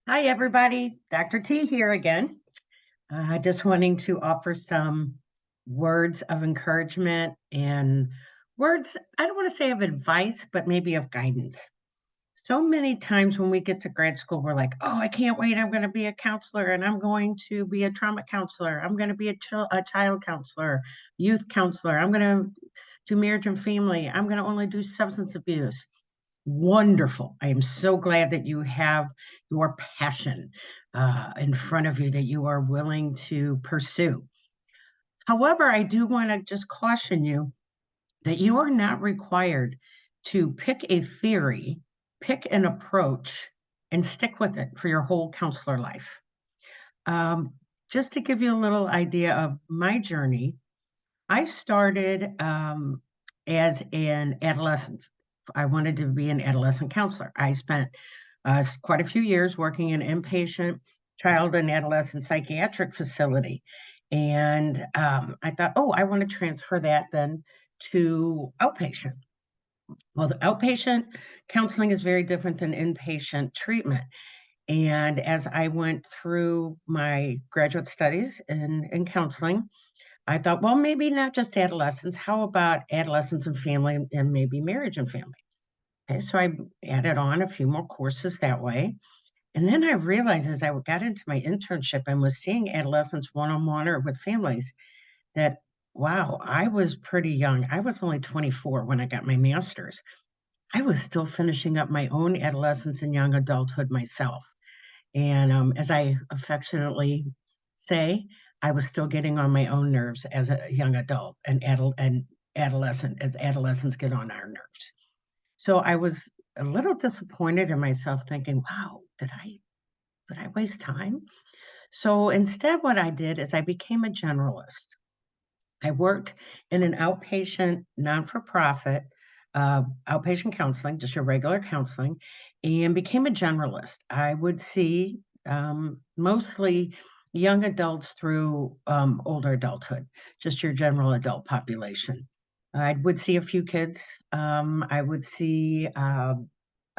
Hi, everybody. Dr. T here again. Just wanting to offer some words of encouragement and words, I don't want to say of advice, but maybe of guidance. So many times when we get to grad school, we're like, oh, I can't wait. I'm going to be a counselor and I'm going to be a trauma counselor. I'm going to be a child counselor, youth counselor. I'm going to do marriage and family. I'm going to only do substance abuse. Wonderful. I am so glad that you have your passion in front of you that you are willing to pursue. However, I do want to just caution you that you are not required to pick a theory, pick an approach, and stick with it for your whole counselor life. Um, just to give you a little idea of my journey, I started as an adolescent. I wanted to be an adolescent counselor. I spent quite a few years working in inpatient child and adolescent psychiatric facility. And I thought, oh, I want to transfer that then to outpatient. Well, the outpatient counseling is very different than inpatient treatment. And as I went through my graduate studies in counseling, I thought, well, maybe not just adolescents. How about adolescents and family and maybe marriage and family? Okay, so I added on a few more courses that way. And then I realized as I got into my internship and was seeing adolescents one on one or with families that, wow, I was pretty young. I was only 24 when I got my master's. I was still finishing up my own adolescence and young adulthood myself. And as I affectionately say, I was still getting on my own nerves as a young adult and adolescent, as adolescents get on our nerves. So I was a little disappointed in myself, thinking, "Wow, did I waste time?" So instead, what I did is I became a generalist. I worked in an outpatient, non-for-profit, outpatient counseling, just your regular counseling, and became a generalist. I would see mostly young adults through older adulthood, just your general adult population. I would see a few kids. I would see a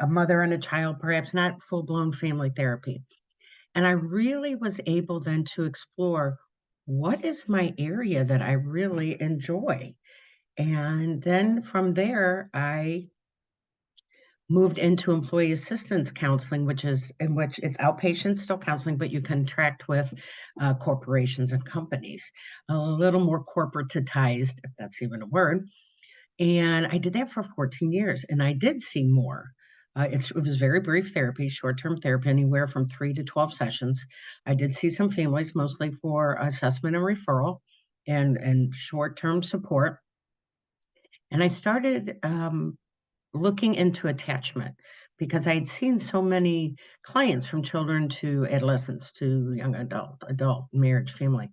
mother and a child, perhaps not full-blown family therapy. And I really was able then to explore what is my area that I really enjoy. And then from there, I moved into employee assistance counseling, which is in which it's outpatient still counseling, but you contract with corporations and companies, a little more corporatized, if that's even a word. And I did that for 14 years, and I did see more. It was very brief therapy, short-term therapy, anywhere from 3 to 12 sessions. I did see some families, mostly for assessment and referral and short-term support. And I started looking into attachment because I had seen so many clients from children to adolescents to young adult, marriage, family.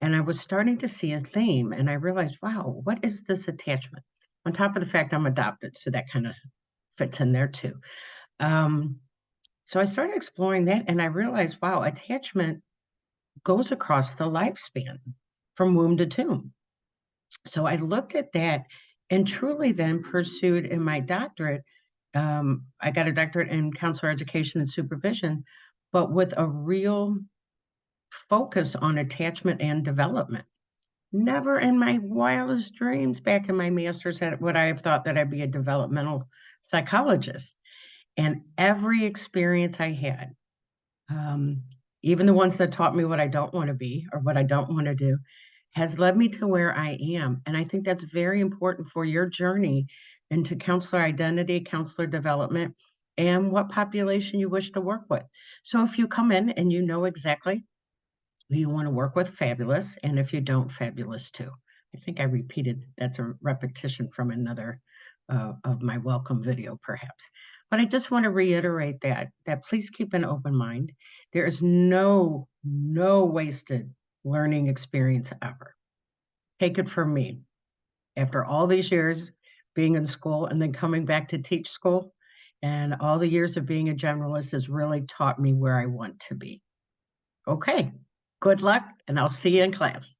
And I was starting to see a theme, and I realized, wow, what is this attachment? On top of the fact I'm adopted, so that kind of fits in there too. Um, so I started exploring that, and I realized, wow, attachment goes across the lifespan from womb to tomb. So I looked at that and truly then pursued in my doctorate. I got a doctorate in counselor education and supervision, but with a real focus on attachment and development. Never in my wildest dreams back in my master's would I have thought that I'd be a developmental psychologist. And every experience I had, um, even the ones that taught me what I don't want to be or what I don't want to do, has led me to where I am. And I think that's very important for your journey into counselor identity, counselor development, and what population you wish to work with. So if you come in and you know exactly who you want to work with, fabulous. And if you don't, fabulous too. I think I repeated that's a repetition from another of my welcome video, perhaps. But I just want to reiterate that please keep an open mind. There is no wasted learning experience ever. Take it from me. After all these years being in school and then coming back to teach school, and all the years of being a generalist has really taught me where I want to be. Okay, good luck, and I'll see you in class.